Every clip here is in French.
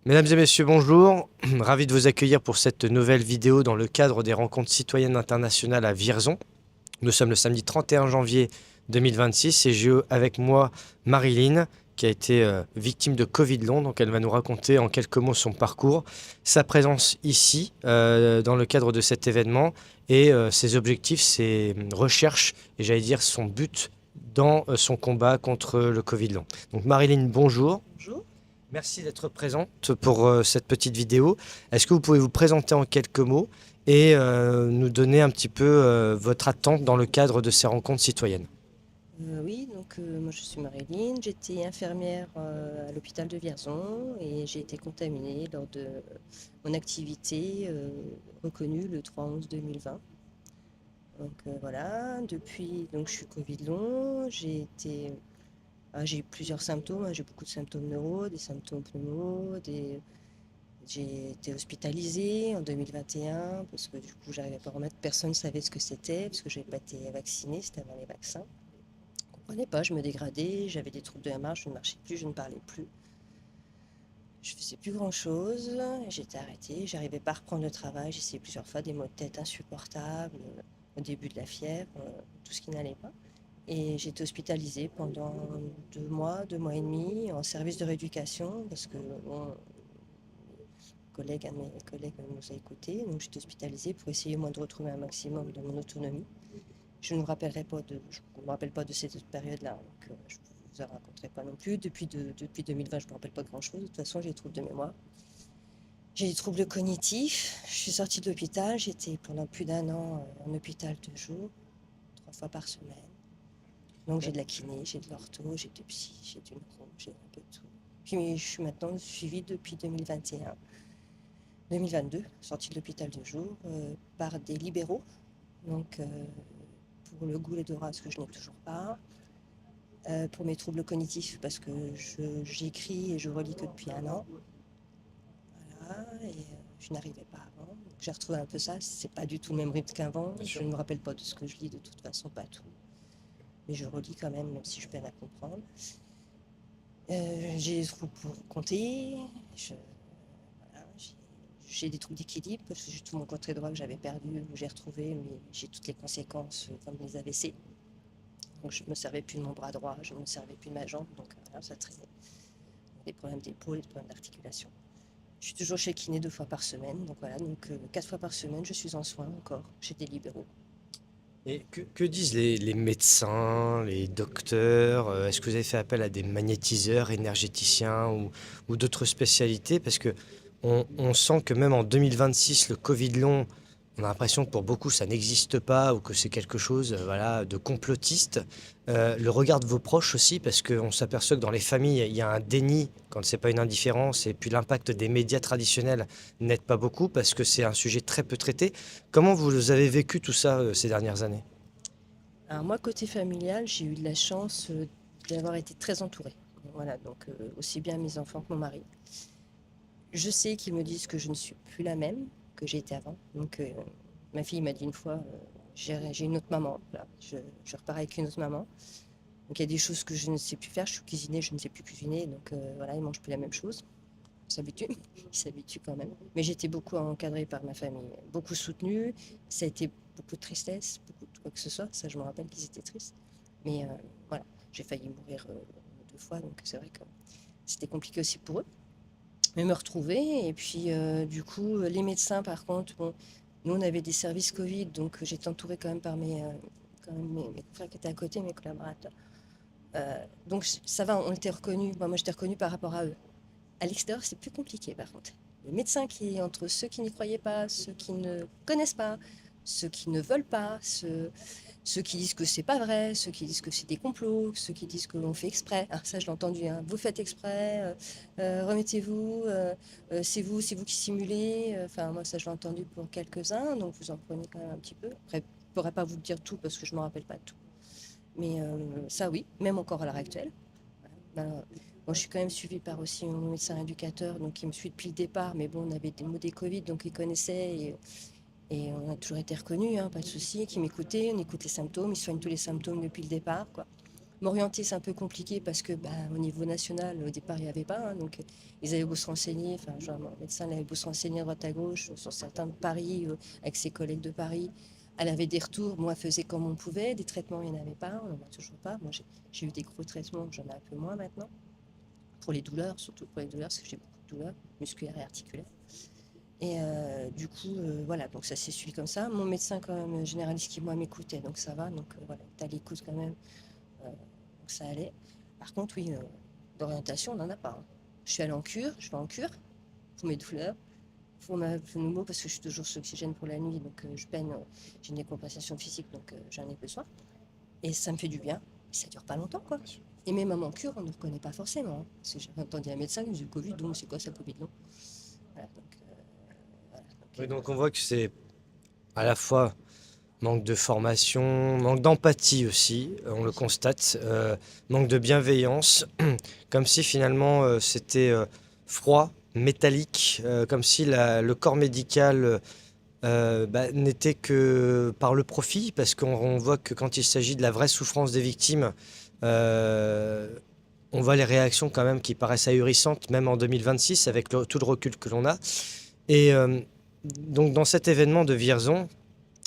Mesdames et messieurs, bonjour. Ravi de vous accueillir pour cette nouvelle vidéo dans le cadre des rencontres citoyennes internationales à Vierzon. Nous sommes le samedi 31 janvier 2026 et j'ai avec moi Marilyn qui a été victime de Covid long. Donc elle va nous raconter en quelques mots son parcours, sa présence ici dans le cadre de cet événement et ses objectifs, ses recherches et j'allais dire son but dans son combat contre le Covid long. Donc Marilyn, bonjour. Bonjour. Merci d'être présente pour cette petite vidéo. Est-ce que vous pouvez vous présenter en quelques mots et nous donner un petit peu votre attente dans le cadre de ces rencontres citoyennes? Oui, donc moi je suis Marilyn, j'étais infirmière à l'hôpital de Vierzon et j'ai été contaminée lors de mon activité reconnue le 3/11/2020. Donc voilà, depuis donc je suis Covid long, j'ai eu plusieurs symptômes, hein, j'ai beaucoup de symptômes neuro, des symptômes pneumo, j'ai été hospitalisée en 2021 parce que du coup j'arrivais pas à remettre, personne ne savait ce que c'était parce que je n'avais pas été vaccinée, c'était avant les vaccins. Je ne comprenais pas, je me dégradais, j'avais des troubles de la marche, je ne marchais plus, je ne parlais plus. Je faisais plus grand-chose, j'étais arrêtée, j'arrivais pas à reprendre le travail, j'essayais plusieurs fois, des maux de tête insupportables, au début de la fièvre, tout ce qui n'allait pas. Et j'ai été hospitalisée pendant 2 mois et demi en service de rééducation parce que un de mes collègues nous a écoutés. Donc j'étais hospitalisée pour essayer moi de retrouver un maximum de mon autonomie. Je ne me rappelle pas de cette période-là, donc je ne vous en raconterai pas non plus. Depuis 2020, je ne me rappelle pas grand-chose. De toute façon, j'ai des troubles de mémoire. J'ai des troubles cognitifs. Je suis sortie de l'hôpital. J'étais pendant plus d'un an en hôpital de jour, 3 fois par semaine. Donc j'ai de la kiné, j'ai de l'ortho, j'ai du psy, j'ai du neuro, j'ai un peu de tout. Puis je suis maintenant suivie depuis 2021. 2022, sortie de l'hôpital de jour par des libéraux. Donc pour le goût et l'odorat, ce que je n'ai toujours pas. Pour mes troubles cognitifs, parce que j'écris et je relis que depuis un an. Voilà, et je n'arrivais pas avant. Donc, j'ai retrouvé un peu ça. C'est pas du tout le même rythme qu'avant. Je ne me rappelle pas de ce que je lis de toute façon, pas tout. Mais je relis quand même si je peine à comprendre. J'ai des troubles pour compter. Voilà, j'ai des troubles d'équilibre parce que j'ai tout mon côté droit que j'avais perdu, que j'ai retrouvé, mais j'ai toutes les conséquences comme les AVC. Donc je ne me servais plus de mon bras droit, je ne me servais plus de ma jambe, donc voilà, ça traînait. Des problèmes d'épaule, des problèmes d'articulation. Je suis toujours chez le kiné 2 fois par semaine, donc voilà, donc 4 fois par semaine, je suis en soins encore chez des libéraux. Et que disent les médecins, les docteurs? Est-ce que vous avez fait appel à des magnétiseurs, énergéticiens ou d'autres spécialités? Parce que on sent que même en 2026, le Covid long, on a l'impression que pour beaucoup, ça n'existe pas ou que c'est quelque chose voilà, de complotiste. Le regard de vos proches aussi, parce qu'on s'aperçoit que dans les familles, il y a un déni quand c'est pas une indifférence, et puis l'impact des médias traditionnels n'aide pas beaucoup parce que c'est un sujet très peu traité. Comment vous avez vécu tout ça ces dernières années? Alors moi, côté familial, j'ai eu de la chance d'avoir été très entourée. Voilà, donc aussi bien mes enfants que mon mari. Je sais qu'ils me disent que je ne suis plus la même que j'ai été avant. Donc ma fille m'a dit une fois, j'ai une autre maman. Voilà, je repars avec une autre maman. Donc il y a des choses que je ne sais plus faire. Je suis cuisiner, je ne sais plus cuisiner. Donc voilà, ils mangent plus la même chose. On s'habitue, ils s'habituent quand même. Mais j'étais beaucoup encadrée par ma famille, beaucoup soutenue. Ça a été beaucoup de tristesse, beaucoup de quoi que ce soit. Ça, je me rappelle qu'ils étaient tristes. Mais voilà, j'ai failli mourir 2 fois, donc c'est vrai que c'était compliqué aussi pour eux. Mais me retrouver, et puis du coup, les médecins, par contre, bon, nous, on avait des services Covid, donc j'étais entourée quand même par quand même mes confrères qui étaient à côté, mes collaborateurs. Donc ça va, on était reconnus. Moi, j'étais reconnue par rapport à eux. À l'extérieur, c'est plus compliqué par contre. Les médecins qui, entre ceux qui n'y croyaient pas, ceux qui ne connaissent pas, ceux qui ne veulent pas, ceux qui disent que c'est pas vrai, ceux qui disent que c'est des complots, ceux qui disent que l'on fait exprès. Ah, ça, je l'ai entendu. Hein. Vous faites exprès, remettez-vous, c'est vous qui simulez. Enfin, moi, ça, je l'ai entendu pour quelques-uns, donc vous en prenez quand même un petit peu. Après, je ne pourrais pas vous le dire tout parce que je ne me rappelle pas de tout. Mais ça, oui, même encore à l'heure actuelle. Ben, moi, je suis quand même suivie par aussi mon médecin éducateur, donc il me suit depuis le départ. Mais bon, on avait des mots des Covid, donc il connaissait et on a toujours été reconnus, hein, pas de souci, qui m'écoutait, on écoute les symptômes, il soigne tous les symptômes depuis le départ, quoi. M'orienter, c'est un peu compliqué parce que au niveau national, au départ, il n'y avait pas, hein, donc ils avaient beau se renseigner, enfin, genre, mon médecin il avait beau se renseigner à droite à gauche sur certains de Paris, avec ses collègues de Paris. Elle avait des retours, moi, elle faisait comme on pouvait. Des traitements, il n'y en avait pas, on n'en a toujours pas. Moi, j'ai eu des gros traitements, j'en ai un peu moins maintenant. Pour les douleurs, surtout pour les douleurs, parce que j'ai beaucoup de douleurs musculaires et articulaires. Et du coup, voilà, donc ça s'est suivi comme ça. Mon médecin, quand même, généraliste, qui moi m'écoutait, donc ça va. Donc voilà, t'as l'écoute quand même, donc ça allait. Par contre, oui, d'orientation, on n'en a pas, hein. Je suis allée en cure, je vais en cure pour mes douleurs, pour ma pneumo, parce que je suis toujours sous oxygène pour la nuit, donc je peine, j'ai une décompensation physique, donc j'en ai besoin. Et ça me fait du bien. Ça dure pas longtemps, quoi. Et même en cure, on ne reconnaît pas forcément, hein. Parce que j'ai entendu un médecin qui me dit le Covid, donc c'est quoi ça, le Covid long. Voilà, Oui, donc on voit que c'est à la fois manque de formation, manque d'empathie aussi, on le constate, manque de bienveillance, comme si finalement c'était froid, métallique, comme si le corps médical n'était que par le profit, parce qu'on voit que quand il s'agit de la vraie souffrance des victimes, euh, on voit les réactions quand même qui paraissent ahurissantes, même en 2026, avec tout le recul que l'on a. Et donc dans cet événement de Vierzon,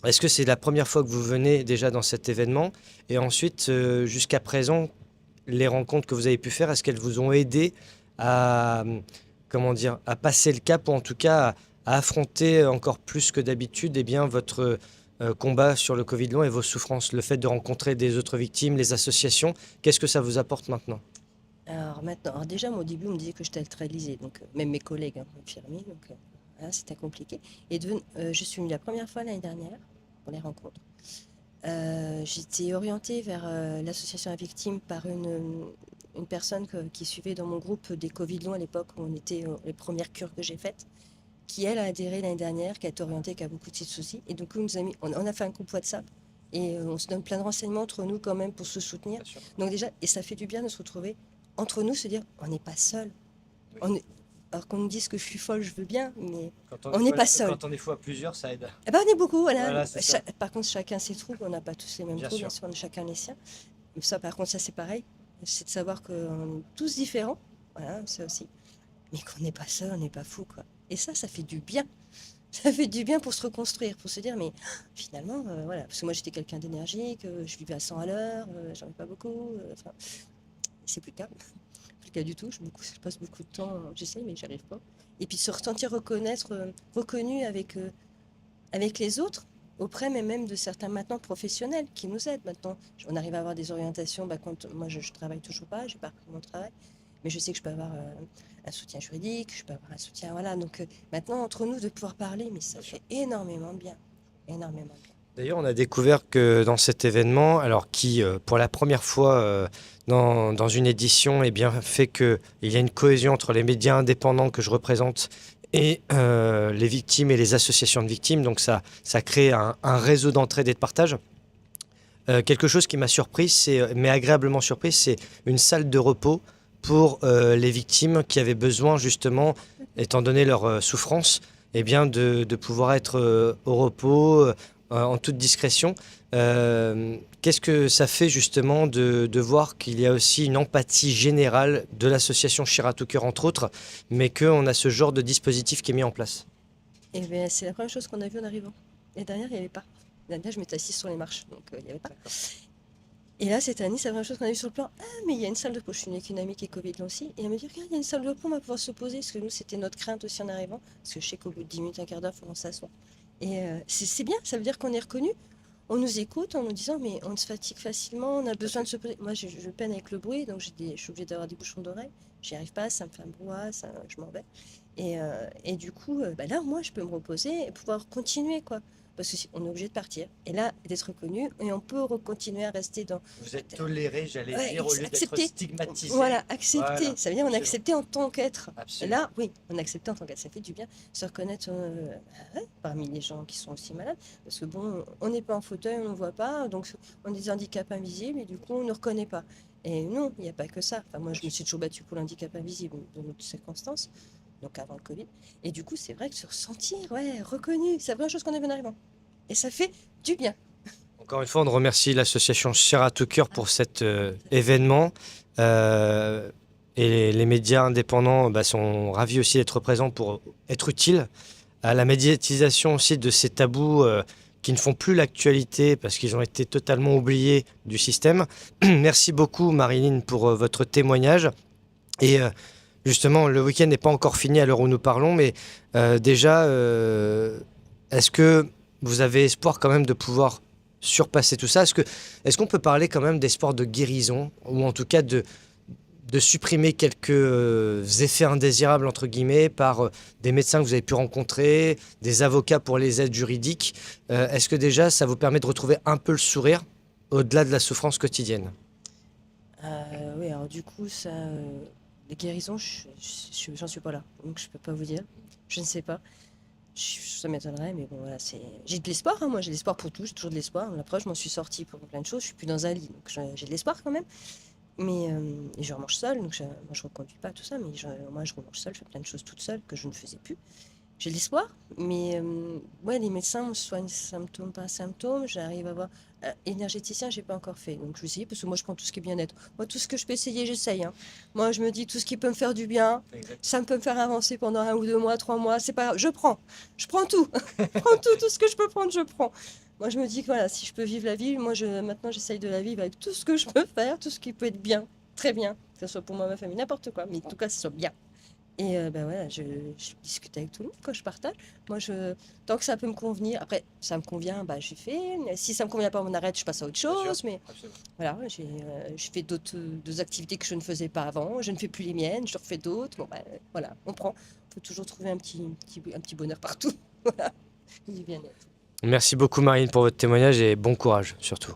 est-ce que c'est la première fois que vous venez déjà dans cet événement? Et ensuite, jusqu'à présent, les rencontres que vous avez pu faire, est-ce qu'elles vous ont aidé à, comment dire, à passer le cap ou en tout cas à affronter encore plus que d'habitude votre combat sur le Covid long et vos souffrances, le fait de rencontrer des autres victimes, les associations, qu'est-ce que ça vous apporte maintenant? alors maintenant, alors déjà, moi, au début, on me disait que j'étais neutralisée, donc même mes collègues, hein, infirmiers, donc voilà, c'était compliqué. Et je suis venue la première fois l'année dernière pour les rencontres. J'étais orientée vers l'association à victimes par une personne qui suivait dans mon groupe des Covid longs à l'époque où on était les premières cures que j'ai faites, qui elle a adhéré l'année dernière, qui a été orientée, qui a beaucoup de soucis. Et donc on a fait un groupe WhatsApp et on se donne plein de renseignements entre nous quand même pour se soutenir. Bien sûr. Donc déjà, et ça fait du bien de se retrouver entre nous, se dire on n'est pas seul. On est... Alors qu'on nous dise que je suis folle, je veux bien, mais on n'est pas seul. Quand on est fois plusieurs, ça aide. Eh ben, on est beaucoup, voilà. Voilà, c'est ça. Par contre, chacun ses troubles, on n'a pas tous les mêmes Bien troubles, sûr. bien sûr, on a chacun les siens. Mais ça, par contre, ça c'est pareil. C'est de savoir qu'on est tous différents, voilà, ça aussi. Mais qu'on n'est pas seul, on n'est pas fou, quoi. Et ça fait du bien. Ça fait du bien pour se reconstruire, pour se dire, mais finalement, voilà. Parce que moi, j'étais quelqu'un d'énergique, je vivais à 100 à l'heure, j'en ai pas beaucoup. Enfin, c'est plus le cas. Plus le cas du tout. Je passe beaucoup de temps, j'essaye, mais j'y arrive pas. Et puis se ressentir reconnu avec les autres, auprès mais même de certains maintenant professionnels qui nous aident. Maintenant, on arrive à avoir des orientations. Quand moi, je travaille toujours pas, j'ai pas repris mon travail, mais je sais que je peux avoir un soutien juridique, je peux avoir un soutien, voilà. Donc maintenant, entre nous, de pouvoir parler, mais ça fait énormément de bien, énormément de bien. D'ailleurs, on a découvert que dans cet événement, alors qui, pour la première fois dans une édition, eh bien, fait qu'il y a une cohésion entre les médias indépendants que je représente et les victimes et les associations de victimes. Donc ça crée un réseau d'entraide et de partage. Quelque chose qui m'a surpris, mais agréablement surpris, c'est une salle de repos pour les victimes qui avaient besoin justement, étant donné leur souffrance, eh bien de pouvoir être au repos, en toute discrétion. Qu'est-ce que ça fait justement de voir qu'il y a aussi une empathie générale de l'association Chirato Cœur entre autres, mais qu'on a ce genre de dispositif qui est mis en place? Et bien, c'est la première chose qu'on a vue en arrivant. Et derrière, il n'y avait pas. Dernière, je m'étais assise sur les marches, donc il n'y avait pas. Et là, cette année, c'est la première chose qu'on a vue sur le plan. Ah, mais il y a une salle de repos. Je suis avec une amie qui est Covid là aussi. Et elle me dit, regarde, il y a une salle de repos, on va pouvoir se poser. Parce que nous, c'était notre crainte aussi en arrivant. Parce que je sais qu'au bout de 10 minutes, un quart d'heure, il faut qu'on s'assoie. Et c'est bien, ça veut dire qu'on est reconnu. On nous écoute en nous disant, mais on se fatigue facilement, on a besoin de se poser. Moi, je peine avec le bruit, donc je suis obligée d'avoir des bouchons d'oreille. J'y arrive pas, ça me fait un brouhaha, je m'en vais. Et du coup, là, moi, je peux me reposer et pouvoir continuer, quoi. Parce qu'on est obligé de partir. Et là, d'être reconnu, et on peut continuer à rester dans. Vous êtes toléré, j'allais Ouais, dire, au lieu d'être accepter. stigmatisé. Voilà, accepter. Voilà, Ça veut dire on a absolument. accepté en tant qu'être. Et Absolument. là, oui, on a accepté en tant qu'être. Ça fait du bien se reconnaître ouais, parmi les gens qui sont aussi malades. Parce que bon, on n'est pas en fauteuil, on ne voit pas. Donc, on a des handicaps invisibles et du coup, on ne reconnaît pas. Et non, il n'y a pas que ça. Enfin, moi, je me suis toujours battue pour l'handicap invisible dans d'autres circonstances, donc avant le Covid. Et du coup, c'est vrai que se ressentir, ouais, reconnu, c'est la première chose qu'on a vu en arrivant. Et ça fait du bien. Encore une fois, on remercie l'association Chair à tout cœur pour cet événement. Euh, et les médias indépendants sont ravis aussi d'être présents pour être utiles à la médiatisation aussi de ces tabous qui ne font plus l'actualité parce qu'ils ont été totalement oubliés du système. Merci beaucoup Marilyn pour votre témoignage. Et justement, le week-end n'est pas encore fini à l'heure où nous parlons, mais déjà, est-ce que vous avez espoir quand même de pouvoir surpasser tout ça? Est-ce qu'on peut parler quand même d'espoir de guérison, ou en tout cas de supprimer quelques effets indésirables, entre guillemets, par des médecins que vous avez pu rencontrer, des avocats pour les aides juridiques? Est-ce que déjà, ça vous permet de retrouver un peu le sourire au-delà de la souffrance quotidienne? Oui, alors du coup, ça, les guérisons, j'en suis pas là. Donc je peux pas vous dire. Je ne sais pas. Ça m'étonnerait, mais bon, voilà, j'ai de l'espoir, hein, moi, j'ai de l'espoir pour tout, j'ai toujours de l'espoir. La preuve, je m'en suis sortie pour plein de choses, je suis plus dans un lit, donc j'ai de l'espoir quand même. Mais et je remange seule, donc moi je ne reconduis pas tout ça, mais moi je remange seule, je fais plein de choses toute seule que je ne faisais plus. J'ai de l'espoir, mais ouais, les médecins me soignent symptôme par symptôme, j'arrive à voir. Énergéticien, j'ai pas encore fait, donc je vais essayer, parce que moi je prends tout ce qui est bien-être. Moi, tout ce que je peux essayer, j'essaye, hein. Moi, je me dis, tout ce qui peut me faire du bien, ça me peut me faire avancer pendant 1 ou 2 mois, 3 mois, c'est pas grave, je prends tout, je prends tout ce que je peux prendre, je prends. Moi, je me dis que voilà, si je peux vivre la vie, maintenant j'essaye de la vivre avec tout ce que je peux faire, tout ce qui peut être bien, très bien, que ce soit pour moi, ma famille, n'importe quoi, mais en tout cas, que ce soit bien. Et voilà, je discute avec tout le monde, quoi, je partage. Moi, tant que ça peut me convenir, après, ça me convient, je fais. Si ça me convient pas, on arrête, je passe à autre chose. Mais voilà, je fais d'autres activités que je ne faisais pas avant. Je ne fais plus les miennes, je refais d'autres. Bon, voilà, on prend. On peut toujours trouver un petit bonheur partout. Voilà, du bien-être. Merci beaucoup Marine pour votre témoignage et bon courage surtout.